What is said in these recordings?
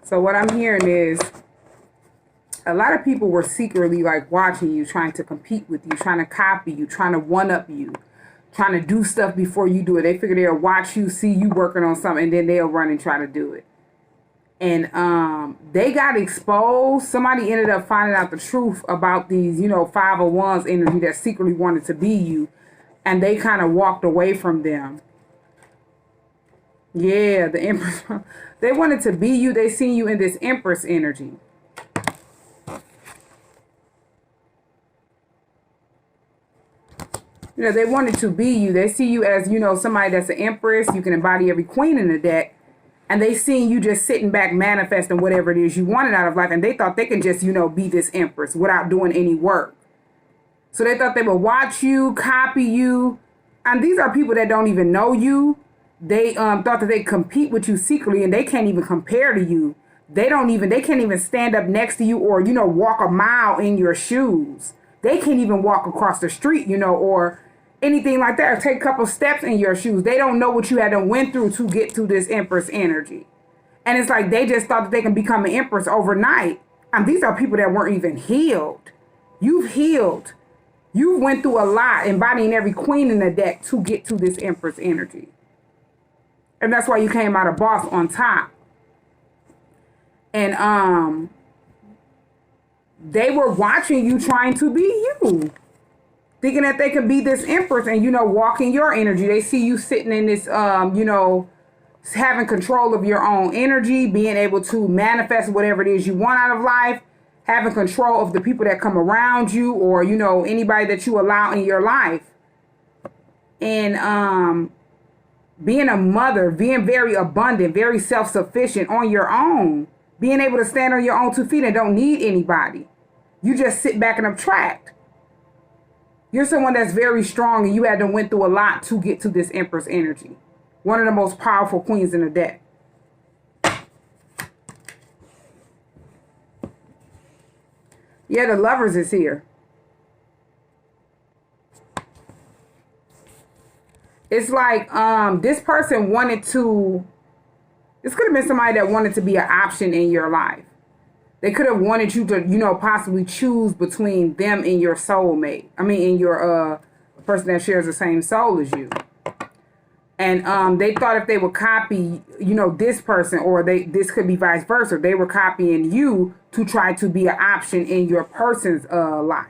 So what I'm hearing is a lot of people were secretly like watching you, trying to compete with you, trying to copy you, trying to one-up you, trying to do stuff before you do it. They figure they'll watch you, see you working on something, and then they'll run and try to do it. And they got exposed. Somebody ended up finding out the truth about these, you know, 501s energy that secretly wanted to be you. And they kind of walked away from them. Yeah, the empress. They wanted to be you. They seen you in this empress energy. You know, they wanted to be you. They see you as, you know, somebody that's an empress. You can embody every queen in the deck. And they seen you just sitting back manifesting whatever it is you wanted out of life. And they thought they can just, you know, be this empress without doing any work. So they thought they would watch you, copy you. And these are people that don't even know you. They thought that they compete with you secretly, and they can't even compare to you. They can't even stand up next to you or, you know, walk a mile in your shoes. They can't even walk across the street, you know, or anything like that, or take a couple steps in your shoes. They don't know what you had to went through to get to this empress energy. And it's like they just thought that they can become an empress overnight. And these are people that weren't even healed. You've healed. You went through a lot, embodying every queen in the deck to get to this empress energy. And that's why you came out a boss on top. And they were watching you trying to be you. Thinking that they could be this empress and, you know, walking your energy. They see you sitting in this, you know, having control of your own energy, being able to manifest whatever it is you want out of life, having control of the people that come around you or, you know, anybody that you allow in your life. And being a mother, being very abundant, very self-sufficient on your own, being able to stand on your own 2 feet and don't need anybody. You just sit back and attract. You're someone that's very strong and you had to went through a lot to get to this empress energy. One of the most powerful queens in the deck. Yeah, the Lovers is here. It's like this person wanted to, this could have been somebody that wanted to be an option in your life. They could have wanted you to, you know, possibly choose between them and your soulmate. I mean, in your person that shares the same soul as you. And they thought if they would copy, you know, this person, or this could be vice versa. They were copying you to try to be an option in your person's life.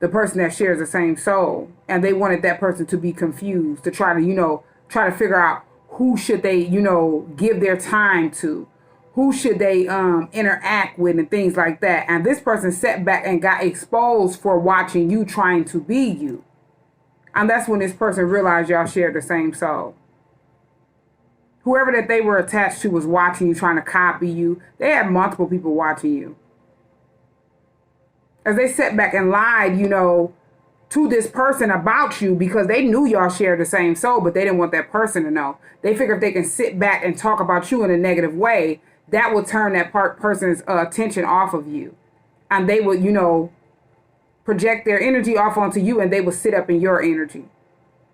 The person that shares the same soul. And they wanted that person to be confused, to try to, you know, try to figure out who should they, you know, give their time to. Who should they interact with and things like that. And this person sat back and got exposed for watching you trying to be you. And that's when this person realized y'all shared the same soul. Whoever that they were attached to was watching you, trying to copy you. They had multiple people watching you. As they sat back and lied, you know, to this person about you because they knew y'all shared the same soul, but they didn't want that person to know. They figured if they can sit back and talk about you in a negative way, that will turn that person's attention off of you. And they would, you know, project their energy off onto you, and they would sit up in your energy.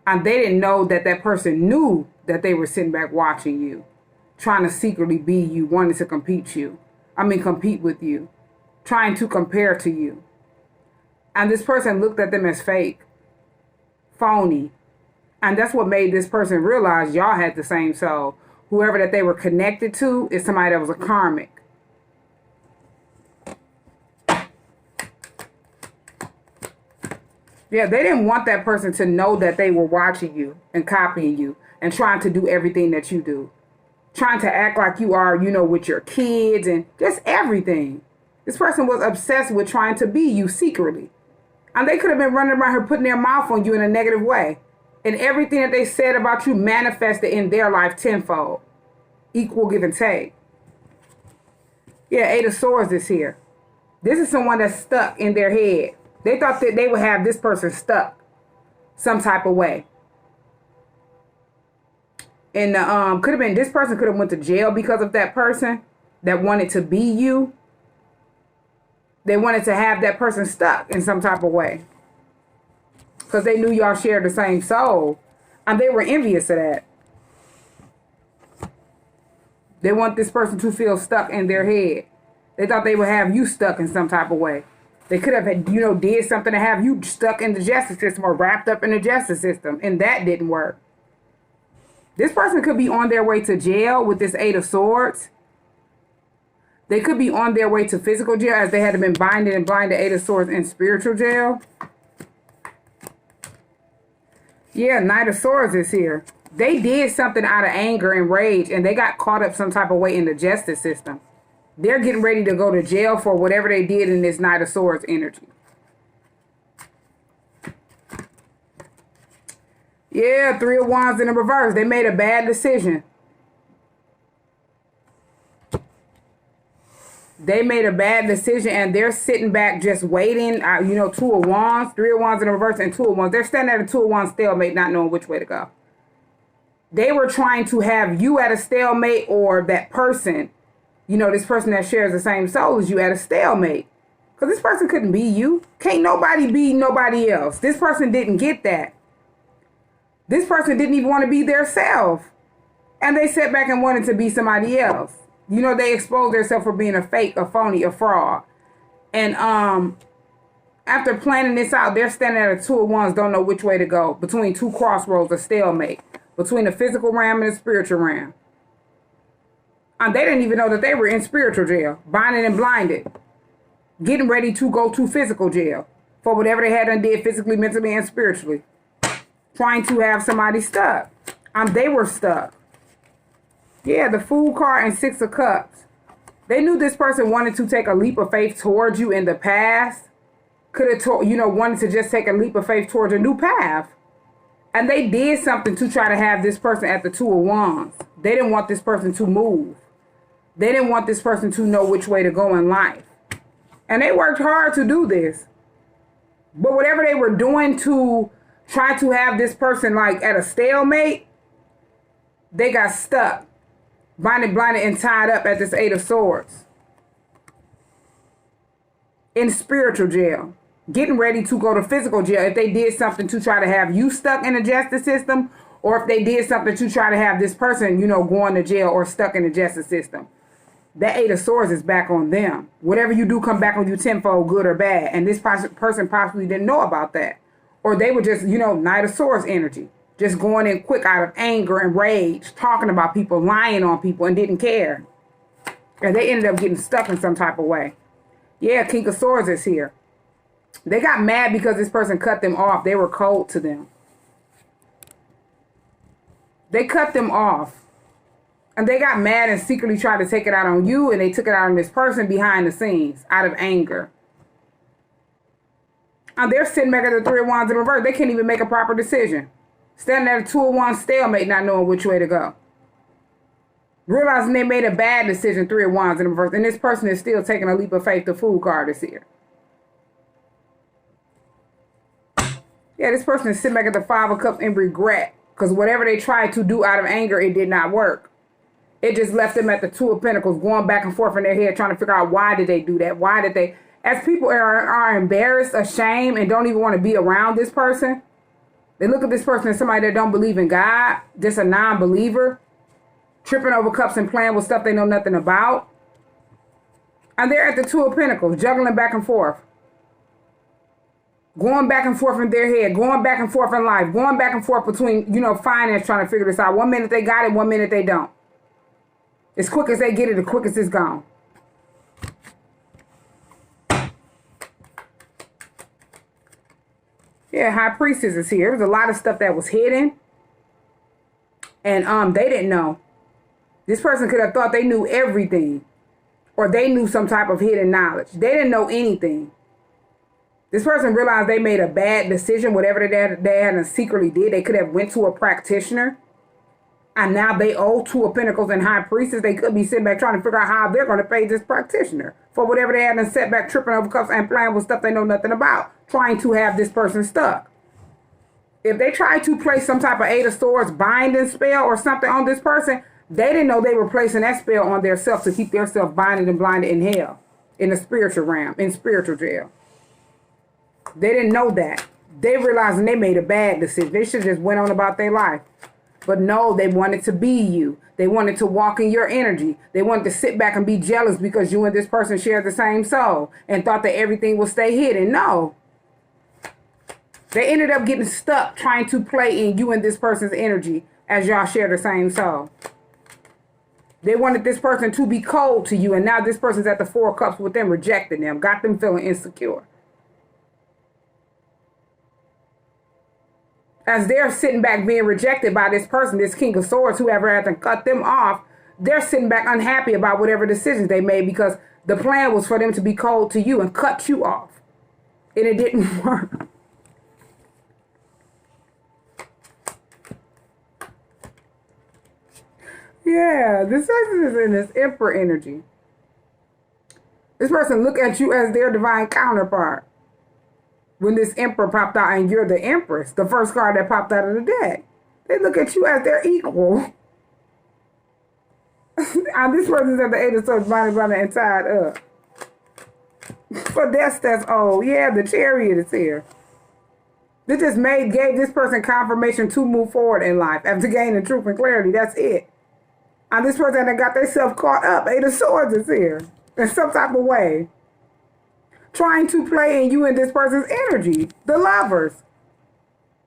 And they didn't know that that person knew that they were sitting back watching you, trying to secretly be you, wanting to compete with you, trying to compare to you. And this person looked at them as fake, phony. And that's what made this person realize y'all had the same soul. Whoever that they were connected to is somebody that was a karmic. Yeah, they didn't want that person to know that they were watching you and copying you and trying to do everything that you do. Trying to act like you are, you know, with your kids and just everything. This person was obsessed with trying to be you secretly. And they could have been running around here putting their mouth on you in a negative way. And everything that they said about you manifested in their life tenfold. Equal give and take. Yeah, 8 of Swords is here. This is someone that's stuck in their head. They thought that they would have this person stuck some type of way. And could have been, this person could have went to jail because of that person that wanted to be you. They wanted to have that person stuck in some type of way. Because they knew y'all shared the same soul. And they were envious of that. They want this person to feel stuck in their head. They thought they would have you stuck in some type of way. They could have, did something to have you stuck in the justice system or wrapped up in the justice system. And that didn't work. This person could be on their way to jail with this Eight of Swords. They could be on their way to physical jail as they had been binded and blinded, Eight of Swords, in spiritual jail. Yeah, Knight of Swords is here. They did something out of anger and rage, and they got caught up some type of way in the justice system. They're getting ready to go to jail for whatever they did in this Knight of Swords energy. Yeah, Three of Wands in the reverse. They made a bad decision. They made a bad decision, and they're sitting back just waiting. Two of Wands, Three of Wands in the reverse, and Two of Wands. They're standing at a Two of Wands stalemate, not knowing which way to go. They were trying to have you at a stalemate, or that person, this person that shares the same soul as you, at a stalemate. Because this person couldn't be you. Can't nobody be nobody else. This person didn't get that. This person didn't even want to be their self. And they sat back and wanted to be somebody else. They exposed themselves for being a fake, a phony, a fraud. And after planning this out, they're standing at a Two of Wands, don't know which way to go. Between two crossroads, a stalemate. Between the physical realm and the spiritual realm. And they didn't even know that they were in spiritual jail. Binded and blinded. Getting ready to go to physical jail. For whatever they had done did physically, mentally, and spiritually. Trying to have somebody stuck. And they were stuck. Yeah, the Fool card and Six of Cups. They knew this person wanted to take a leap of faith towards you in the past. Could have, wanted to just take a leap of faith towards a new path. And they did something to try to have this person at the Two of Wands. They didn't want this person to move. They didn't want this person to know which way to go in life. And they worked hard to do this. But whatever they were doing to try to have this person like at a stalemate, they got stuck. Binded, blinded, and tied up at this Eight of Swords. In spiritual jail. Getting ready to go to physical jail if they did something to try to have you stuck in the justice system, or if they did something to try to have this person, going to jail or stuck in the justice system. That Eight of Swords is back on them. Whatever you do come back on you tenfold, good or bad. And this person possibly didn't know about that. Or they were just, Knight of Swords energy. Just going in quick out of anger and rage, talking about people, lying on people, and didn't care. And they ended up getting stuck in some type of way. Yeah, King of Swords is here. They got mad because this person cut them off. They were cold to them. They cut them off. And they got mad and secretly tried to take it out on you, and they took it out on this person behind the scenes, out of anger. And they're sitting back at the Three of Wands in reverse. They can't even make a proper decision. Standing at a Two of Wands stalemate, not knowing which way to go. Realizing they made a bad decision, Three of Wands in reverse. And this person is still taking a leap of faith. The Fool card is here. Yeah, this person is sitting back at the Five of Cups in regret. Because whatever they tried to do out of anger, it did not work. It just left them at the Two of Pentacles, going back and forth in their head, trying to figure out why did they do that? Why did they? As people are embarrassed, ashamed, and don't even want to be around this person. They look at this person as somebody that don't believe in God, just a non-believer, tripping over cups and playing with stuff they know nothing about. And they're at the Two of Pentacles, juggling back and forth. Going back and forth in their head, going back and forth in life, going back and forth between, finance, trying to figure this out. 1 minute they got it, 1 minute they don't. As quick as they get it, the quickest it's gone. Yeah, High Priestess is here. There was a lot of stuff that was hidden. And they didn't know. This person could have thought they knew everything. Or they knew some type of hidden knowledge. They didn't know anything. This person realized they made a bad decision. Whatever they had secretly did, they could have went to a practitioner. And now they owe Two of Pentacles and High Priestess. They could be sitting back trying to figure out how they're going to pay this practitioner for whatever they had and set back, tripping over cups and playing with stuff they know nothing about. Trying to have this person stuck. If they tried to place some type of Eight of Swords binding spell or something on this person, they didn't know they were placing that spell on their self to keep their self binded and blinded in hell. In the spiritual realm. In spiritual jail. They didn't know that. They realizing they made a bad decision. They should just went on about their life. But no, they wanted to be you. They wanted to walk in your energy. They wanted to sit back and be jealous because you and this person shared the same soul and thought that everything would stay hidden. No. They ended up getting stuck trying to play in you and this person's energy as y'all share the same soul. They wanted this person to be cold to you, and now this person's at the 4 of Cups with them, rejecting them, got them feeling insecure. As they're sitting back being rejected by this person, this King of Swords, whoever had to cut them off, they're sitting back unhappy about whatever decisions they made because the plan was for them to be cold to you and cut you off. And it didn't work. Yeah, this person is in this Emperor energy. This person look at you as their divine counterpart. When this Emperor popped out and you're the Empress, the first card that popped out of the deck, they look at you as their equal. And this person's at the 8 of Swords, bonded and tied up. For that's old. Yeah, the Chariot is here. This just gave this person confirmation to move forward in life after gaining truth and clarity. That's it. And this person that got themselves caught up, 8 of Swords is here in some type of way. Trying to play in you and this person's energy, the Lovers.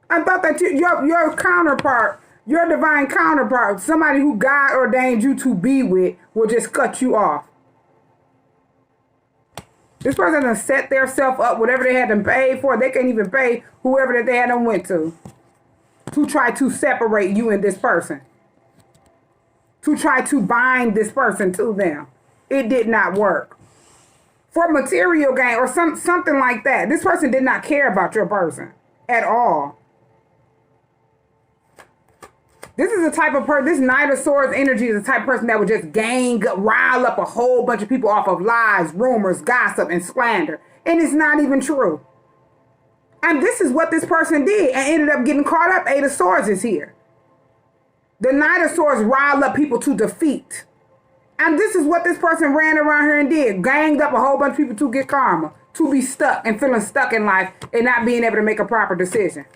I thought that your counterpart, your divine counterpart, somebody who God ordained you to be with, will just cut you off. This person has set themselves up, whatever they had them paid for, they can't even pay whoever that they had them went to try to separate you and this person. To try to bind this person to them. It did not work. For material gain or something like that. This person did not care about your person at all. This is the type of person, this Knight of Swords energy is the type of person that would just rile up a whole bunch of people off of lies, rumors, gossip, and slander. And it's not even true. And this is what this person did and ended up getting caught up. 8 of Swords is here. The Knight of Swords riled up people to defeat. And this is what this person ran around here and did. Ganged up a whole bunch of people to get karma. To be stuck and feeling stuck in life and not being able to make a proper decision.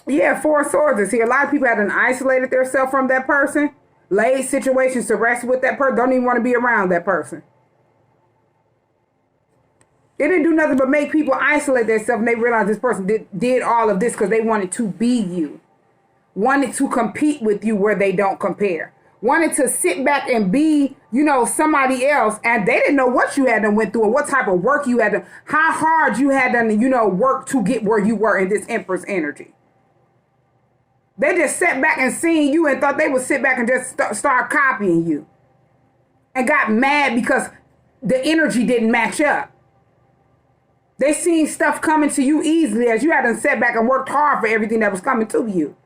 Yeah, 4 of Swords is here. A lot of people have isolated themselves from that person. Laid situations to rest with that person. Don't even want to be around that person. It didn't do nothing but make people isolate themselves and they realized this person did all of this because they wanted to be you. Wanted to compete with you where they don't compare. Wanted to sit back and be, somebody else. And they didn't know what you had done went through and what type of work you had done. How hard you had done, work to get where you were in this Empress energy. They just sat back and seen you and thought they would sit back and just start copying you. And got mad because the energy didn't match up. They seen stuff coming to you easily as you hadn't sat back and worked hard for everything that was coming to you.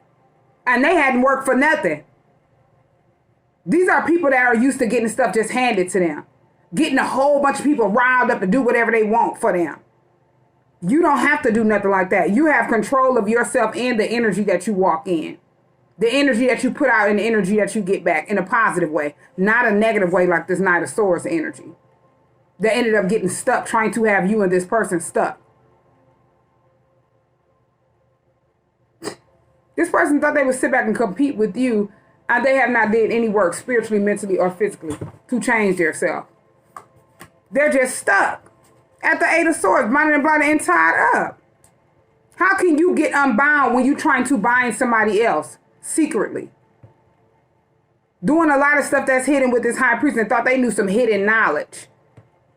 And they hadn't worked for nothing. These are people that are used to getting stuff just handed to them. Getting a whole bunch of people riled up to do whatever they want for them. You don't have to do nothing like that. You have control of yourself and the energy that you walk in. The energy that you put out and the energy that you get back in a positive way. Not a negative way like this Knight of Swords energy. That ended up getting stuck trying to have you and this person stuck. This person thought they would sit back and compete with you, and they have not did any work spiritually, mentally, or physically to change themselves. They're just stuck at the 8 of Swords, bonded and blinded and tied up. How can you get unbound when you're trying to bind somebody else secretly? Doing a lot of stuff that's hidden with this high priest and thought they knew some hidden knowledge.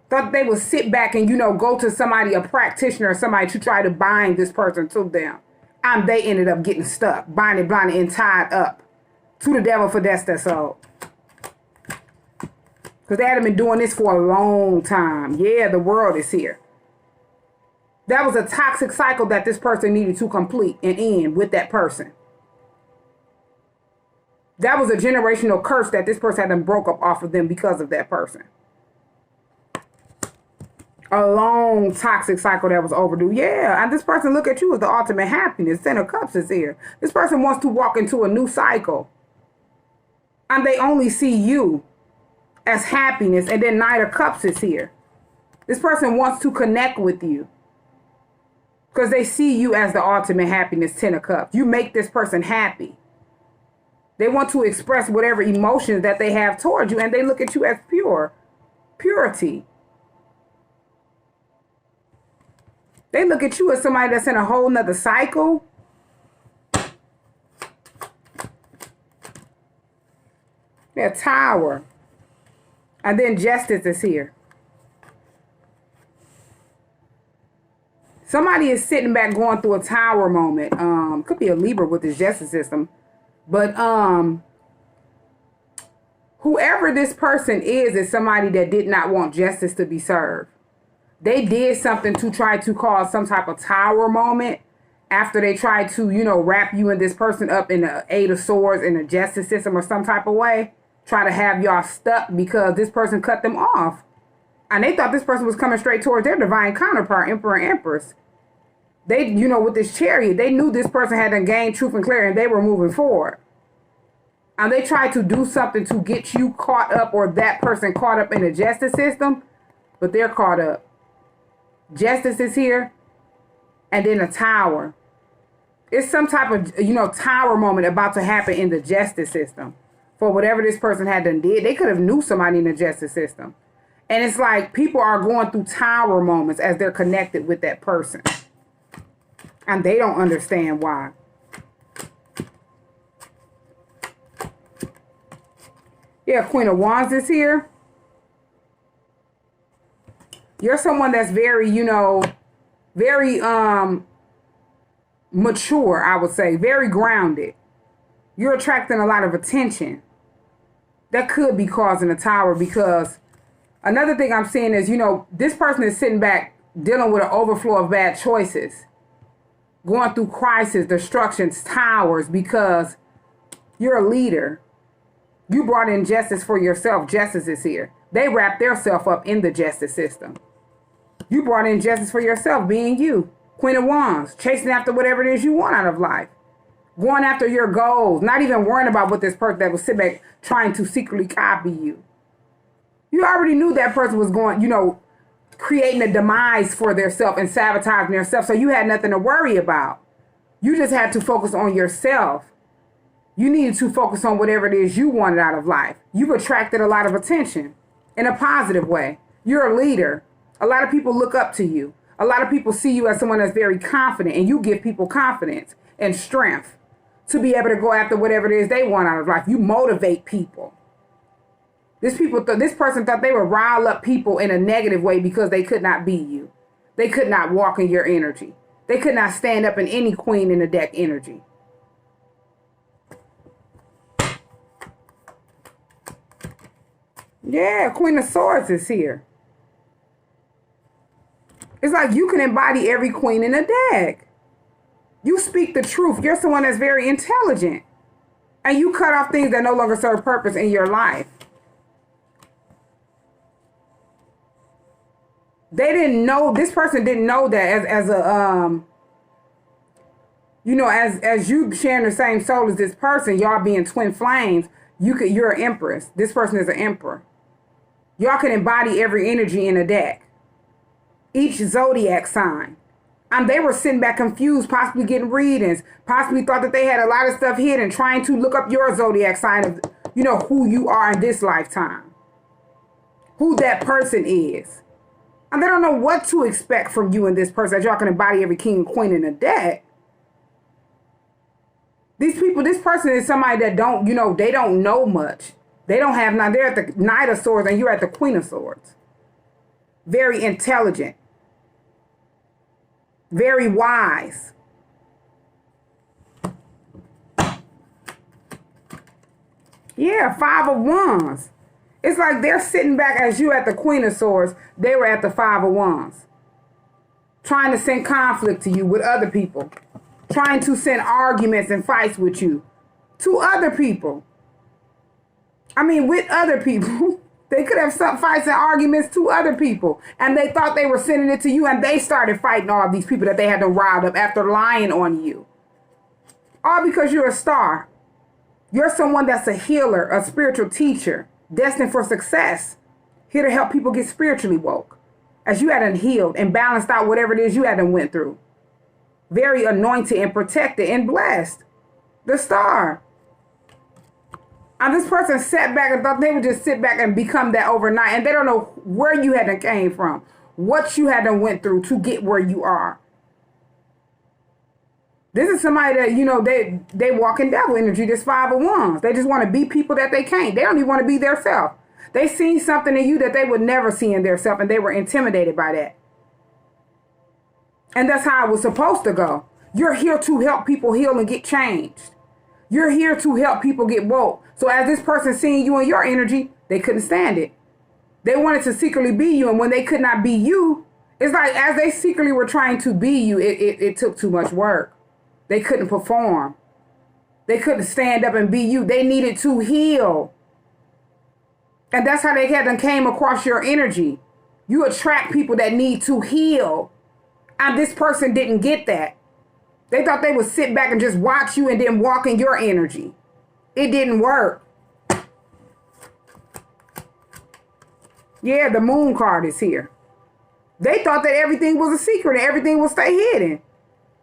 Thought they would sit back and, go to somebody, a practitioner or somebody to try to bind this person to them. And they ended up getting stuck, binded, blinded, and tied up to the devil for that's their soul. Because they hadn't been doing this for a long time. Yeah, the world is here. That was a toxic cycle that this person needed to complete and end with that person. That was a generational curse that this person had done broke up off of them because of that person. A long toxic cycle that was overdue. Yeah, and this person look at you as the ultimate happiness. 10 of Cups is here. This person wants to walk into a new cycle. And they only see you as happiness. And then Knight of Cups is here. This person wants to connect with you. Because they see you as the ultimate happiness, 10 of Cups. You make this person happy. They want to express whatever emotions that they have towards you, and they look at you as purity. They look at you as somebody that's in a whole nother cycle. Yeah, Tower. And then Justice is here. Somebody is sitting back going through a Tower moment. Could be a Libra with this justice system. But whoever this person is somebody that did not want justice to be served. They did something to try to cause some type of Tower moment after they tried to, wrap you and this person up in the Eight of Swords in the justice system or some type of way. Try to have y'all stuck because this person cut them off. And they thought this person was coming straight towards their divine counterpart, Emperor and Empress. They, with this Chariot, they knew this person had to gain truth and clarity and they were moving forward. And they tried to do something to get you caught up or that person caught up in the justice system, but they're caught up. Justice is here, and then a Tower. It's some type of, Tower moment about to happen in the justice system for whatever this person had done did. They could have knew somebody in the justice system. And it's like people are going through Tower moments as they're connected with that person. And they don't understand why. Yeah, Queen of Wands is here. You're someone that's very, very mature, I would say. Very grounded. You're attracting a lot of attention. That could be causing a Tower because another thing I'm seeing is, this person is sitting back dealing with an overflow of bad choices. Going through crisis, destructions, Towers because you're a leader. You brought in justice for yourself. Justice is here. They wrapped themselves up in the justice system. You brought in justice for yourself, being you. Queen of Wands, chasing after whatever it is you want out of life. Going after your goals, not even worrying about what this person that was sitting back trying to secretly copy you. You already knew that person was going, creating a demise for themselves and sabotaging themselves, so you had nothing to worry about. You just had to focus on yourself. You needed to focus on whatever it is you wanted out of life. You've attracted a lot of attention in a positive way. You're a leader. A lot of people look up to you. A lot of people see you as someone that's very confident, and you give people confidence and strength to be able to go after whatever it is they want out of life. You motivate people. This person thought they would rile up people in a negative way because they could not be you. They could not walk in your energy. They could not stand up in any Queen in the deck energy. Yeah, Queen of Swords is here. It's like you can embody every Queen in the deck. You speak the truth. You're someone that's very intelligent. And you cut off things that no longer serve purpose in your life. They didn't know, this person didn't know that as you sharing the same soul as this person, y'all being twin flames, you're an empress. This person is an emperor. Y'all can embody every energy in a deck. Each zodiac sign. And they were sitting back confused, possibly getting readings, possibly thought that they had a lot of stuff hidden, trying to look up your zodiac sign of, who you are in this lifetime. Who that person is. And they don't know what to expect from you and this person, as y'all can embody every king and queen in the deck. These people, this person is somebody that don't, they don't know much. They don't have none. They're at the Knight of Swords and you're at the Queen of Swords. Very intelligent. Very wise. Yeah, Five of Wands. It's like they're sitting back as you at the Queen of Swords. They were at the Five of Wands. Trying to send conflict to you with other people. Trying to send arguments and fights with you. To other people. With other people. They could have some fights and arguments to other people. And they thought they were sending it to you. And they started fighting all these people that they had to rile up after lying on you. All because you're a star. You're someone that's a healer, a spiritual teacher. Destined for success. Here to help people get spiritually woke. As you hadn't healed and balanced out whatever it is you hadn't went through. very anointed and protected and blessed. The star. And this person sat back and thought they would just sit back and become that overnight. And they don't know where you had to came from, what you had to went through to get where you are. This is somebody that, you know, they walk in devil energy, this 5 of Wands. They just want to be people that they can't. They don't even want to be their self. They seen something in you that they would never see in their self, and they were intimidated by that. And that's how it was supposed to go. You're here to help people heal and get changed. You're here to help people get woke. So as this person seeing you in your energy, they couldn't stand it. They wanted to secretly be you. And when they could not be you, it's like as they secretly were trying to be you, it took too much work. They couldn't perform. They couldn't stand up and be you. They needed to heal. And that's how they came across your energy. You attract people that need to heal. And this person didn't get that. They thought they would sit back and just watch you and then walk in your energy. It didn't work. Yeah, the moon card is here. They thought that everything was a secret and everything would stay hidden.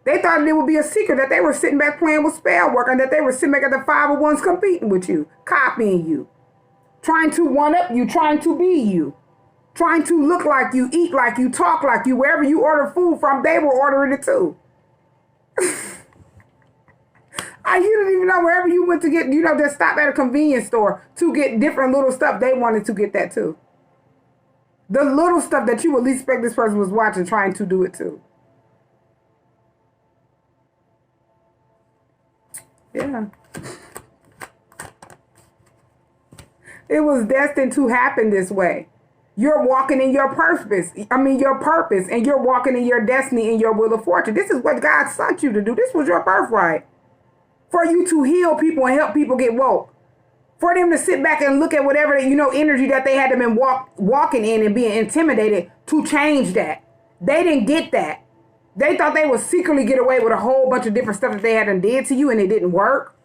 They thought it would be a secret that they were sitting back playing with spell work and that they were sitting back at the 5 of Wands competing with you, copying you, trying to one-up you, trying to be you, trying to look like you, eat like you, talk like you. Wherever you order food from, they were ordering it too. You didn't even know wherever you went to get, you know, just stop at a convenience store to get different little stuff. They wanted to get that too. The little stuff that you would least expect this person was watching, trying to do it too. Yeah. It was destined to happen this way. You're walking in your purpose. Your purpose, and you're walking in your destiny and your will of fortune. This is what God sent you to do. This was your birthright. For you to heal people and help people get woke. For them to sit back and look at whatever, energy that they had to been walking in and being intimidated to change that. They didn't get that. They thought they would secretly get away with a whole bunch of different stuff that they hadn't did to you and it didn't work.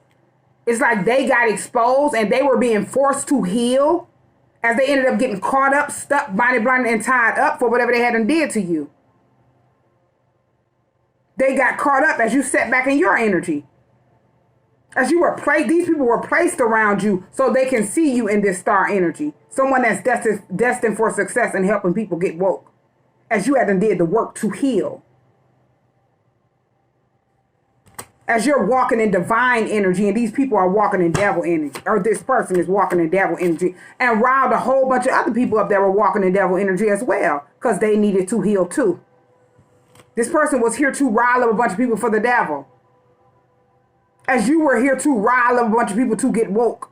It's like they got exposed and they were being forced to heal as they ended up getting caught up, stuck, blinded, and tied up for whatever they hadn't did to you. They got caught up as you sat back in your energy. As you were placed, these people were placed around you so they can see you in this star energy. Someone that's destined for success and helping people get woke. As you hadn't did the work to heal. As you're walking in divine energy and these people are walking in devil energy, or this person is walking in devil energy, and riled a whole bunch of other people up that were walking in devil energy as well, because they needed to heal too. This person was here to rile up a bunch of people for the devil. As you were here to rile up a bunch of people to get woke.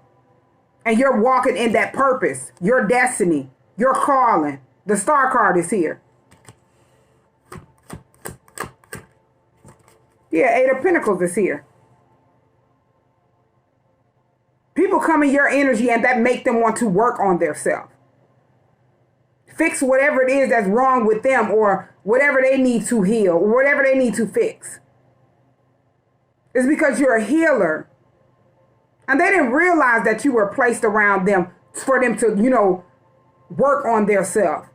And you're walking in that purpose, your destiny, your calling. The star card is here. Yeah, 8 of Pentacles is here. People come in your energy and that make them want to work on themselves. Fix whatever it is that's wrong with them or whatever they need to heal or whatever they need to fix. It's because you're a healer. And they didn't realize that you were placed around them for them to, work on themselves.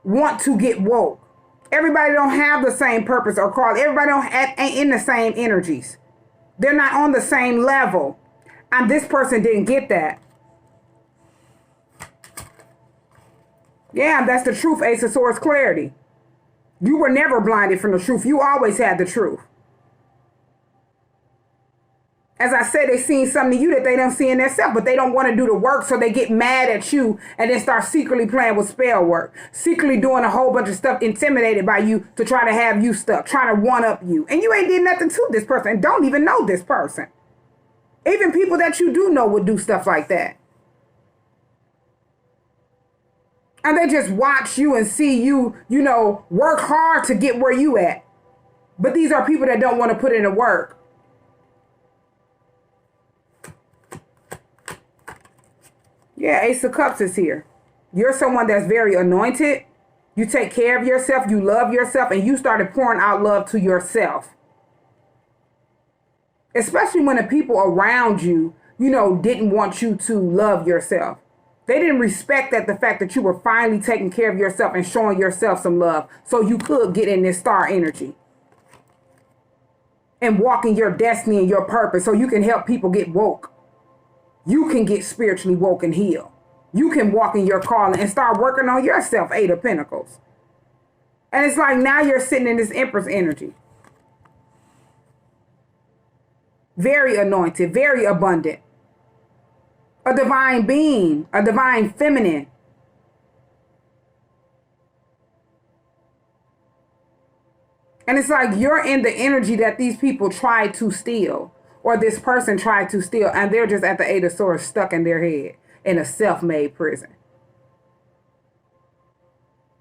Want to get woke. Everybody don't have the same purpose or call. Everybody ain't in the same energies. They're not on the same level. And this person didn't get that. Yeah, that's the truth, Ace of Swords clarity. You were never blinded from the truth. You always had the truth. As I said, they seen something in you that they don't see in themselves, but they don't want to do the work, so they get mad at you and then start secretly playing with spell work, secretly doing a whole bunch of stuff, intimidated by you to try to have you stuck, trying to one-up you. And you ain't did nothing to this person and don't even know this person. Even people that you do know would do stuff like that. And they just watch you and see you, work hard to get where you at. But these are people that don't want to put in the work. Yeah, Ace of Cups is here. You're someone that's very anointed. You take care of yourself. You love yourself. And you started pouring out love to yourself. Especially when the people around you, didn't want you to love yourself. They didn't respect the fact that you were finally taking care of yourself and showing yourself some love so you could get in this star energy. and walking your destiny and your purpose so you can help people get woke. You can get spiritually woke and heal. You can walk in your calling and start working on yourself, Eight of Pentacles. And it's like now you're sitting in this Empress energy. Very anointed, very abundant. A divine being, a divine feminine. And it's like you're in the energy that these people tried to steal, or this person tried to steal, and they're just at the Eight of Swords stuck in their head in a self-made prison.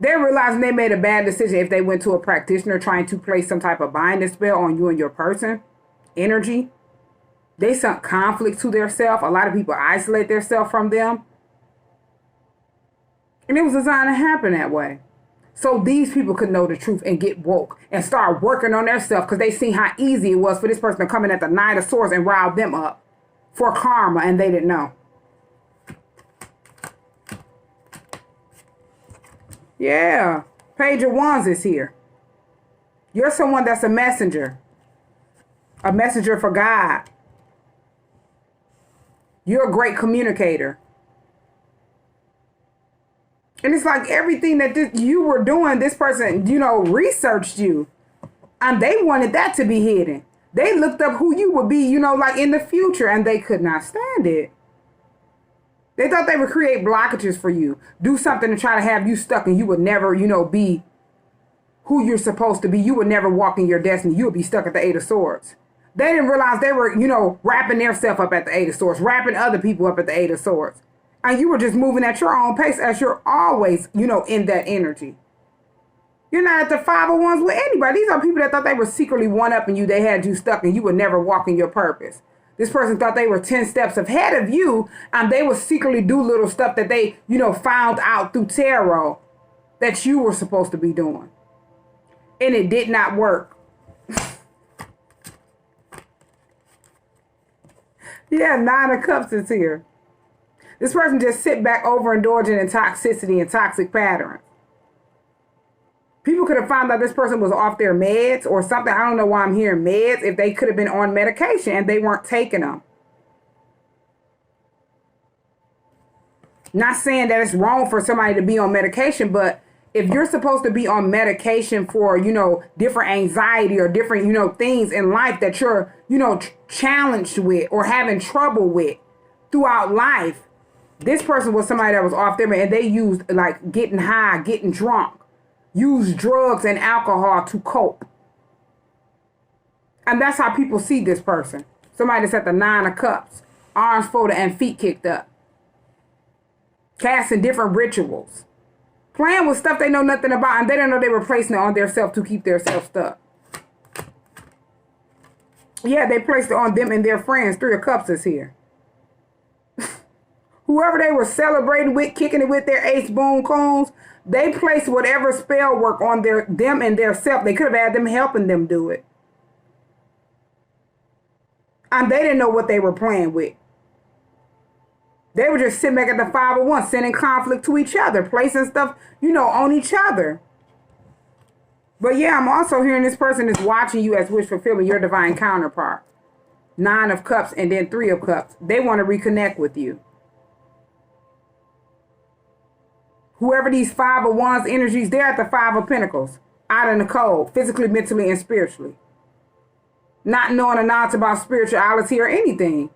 They're realizing they made a bad decision if they went to a practitioner trying to place some type of binding spell on you and your person energy. They sunk conflict to their self. A lot of people isolate their self from them. And it was designed to happen that way. So these people could know the truth and get woke and start working on their self because they seen how easy it was for this person to come in at the Nine of Swords and rile them up for karma, and they didn't know. Yeah. Page of Wands is here. You're someone that's a messenger for God. You're a great communicator. And it's like everything that you were doing, this person, researched you. And they wanted that to be hidden. They looked up who you would be, like in the future, and they could not stand it. They thought they would create blockages for you. Do something to try to have you stuck, and you would never, be who you're supposed to be. You would never walk in your destiny. You would be stuck at the Eight of Swords. They didn't realize they were, wrapping themselves up at the Eight of Swords, wrapping other people up at the Eight of Swords. And you were just moving at your own pace as you're always, in that energy. You're not at the Five of Wands with anybody. These are people that thought they were secretly one-upping you. They had you stuck and you would never walk in your purpose. This person thought they were 10 steps ahead of you, and they would secretly do little stuff that they, found out through tarot that you were supposed to be doing. And it did not work. Yeah, Nine of Cups is here. This person just sit back overindulging in toxicity and toxic patterns. People could have found out this person was off their meds or something. I don't know why I'm hearing meds. If they could have been on medication and they weren't taking them. Not saying that it's wrong for somebody to be on medication, but if you're supposed to be on medication for, different anxiety or different, things in life that you're, challenged with or having trouble with throughout life, this person was somebody that was off their med, and they used like getting high, getting drunk, use drugs and alcohol to cope. And that's how people see this person. Somebody that's at the Nine of Cups, arms folded and feet kicked up. Casting different rituals. Playing with stuff they know nothing about, and they didn't know they were placing it on their self to keep their self stuck. Yeah, they placed it on them and their friends. Three of Cups is here. Whoever they were celebrating with, kicking it with their ace boon coons, they placed whatever spell work on them and their self. They could have had them helping them do it. And they didn't know what they were playing with. They were just sitting back at the Five of Wands, sending conflict to each other, placing stuff, on each other. But yeah, I'm also hearing this person is watching you as wish fulfillment, your divine counterpart. Nine of Cups and then Three of Cups. They want to reconnect with you. Whoever these Five of Wands energies, they're at the Five of Pentacles. Out in the cold, physically, mentally, and spiritually. Not knowing a nonce about spirituality or anything.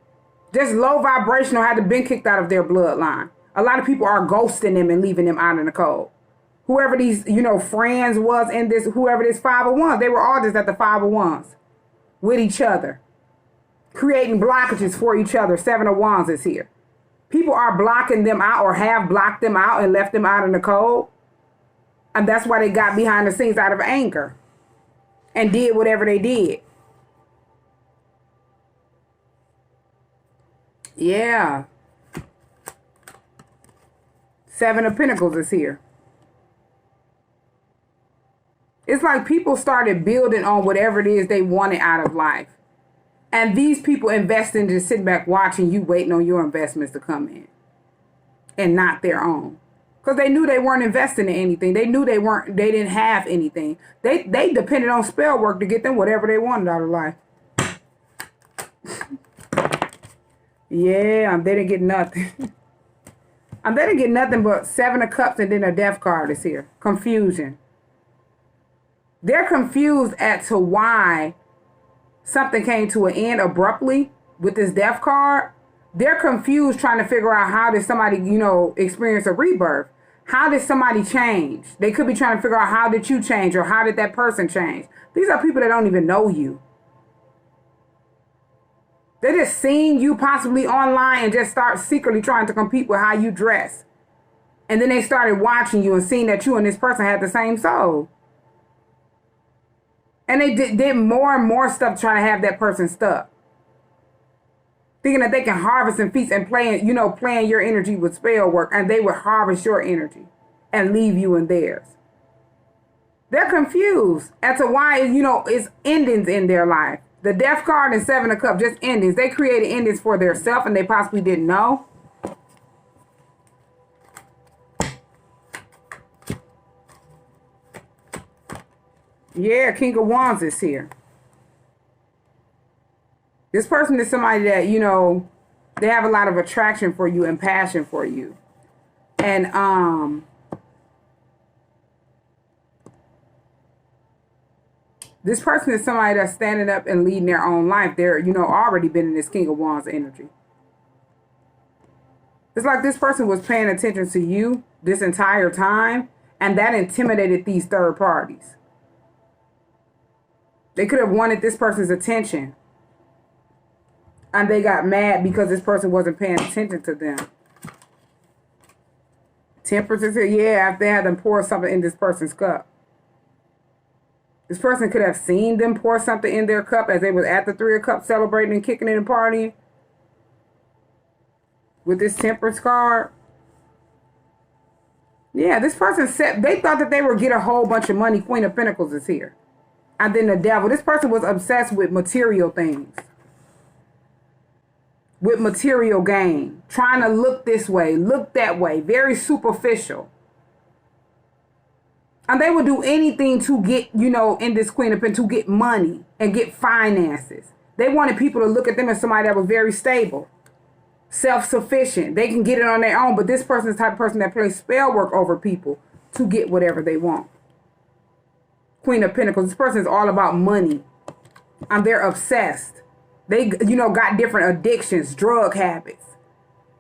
Just low vibrational, had to been kicked out of their bloodline. A lot of people are ghosting them and leaving them out in the cold. Whoever these, friends was in this, whoever this Five of Wands, they were all just at the Five of Wands. With each other. Creating blockages for each other. Seven of Wands is here. People are blocking them out or have blocked them out and left them out in the cold. And that's why they got behind the scenes out of anger. And did whatever they did. Yeah. Seven of Pentacles is here. It's like people started building on whatever it is they wanted out of life. And these people investing, just sitting back watching you, waiting on your investments to come in. And not their own. Because they knew they weren't investing in anything. They knew they didn't have anything. They depended on spell work to get them whatever they wanted out of life. Yeah, they didn't get nothing. They didn't get nothing but 7 of Cups and then a Death card is here. Confusion. They're confused as to why something came to an end abruptly with this Death card. They're confused trying to figure out how did somebody, experience a rebirth. How did somebody change? They could be trying to figure out how did you change or how did that person change. These are people that don't even know you. They just seen you possibly online and just start secretly trying to compete with how you dress. And then they started watching you and seeing that you and this person had the same soul. And they did more and more stuff trying to have that person stuck. Thinking that they can harvest and feast and playing your energy with spell work. And they would harvest your energy and leave you in theirs. They're confused as to why, it's endings in their life. The Death card and 7 of Cups, just endings. They created endings for themselves and they possibly didn't know. Yeah, King of Wands is here. This person is somebody that, they have a lot of attraction for you and passion for you. And, this person is somebody that's standing up and leading their own life. They're, already been in this King of Wands energy. It's like this person was paying attention to you this entire time, and that intimidated these third parties. They could have wanted this person's attention, and they got mad because this person wasn't paying attention to them. Temperance is here. Yeah, after they had them pour something in this person's cup. This person could have seen them pour something in their cup as they was at the 3 of Cups celebrating and kicking it and partying. With this Temperance card. Yeah, this person said they thought that they would get a whole bunch of money. Queen of Pentacles is here. And then the Devil. This person was obsessed with material things. With material gain. Trying to look this way, look that way. Very superficial. And they would do anything to get, in this Queen of Pentacles, to get money and get finances. They wanted people to look at them as somebody that was very stable, self-sufficient. They can get it on their own, but this person is the type of person that plays spell work over people to get whatever they want. Queen of Pentacles, this person is all about money. And they're obsessed. They, got different addictions, drug habits,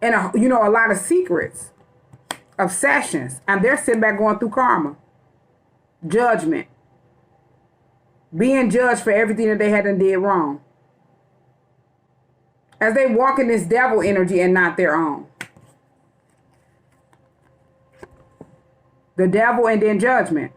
and, a lot of secrets, obsessions. And they're sitting back going through karma. Judgment. Being judged for everything that they had and did wrong. As they walk in this Devil energy and not their own. The Devil and then Judgment.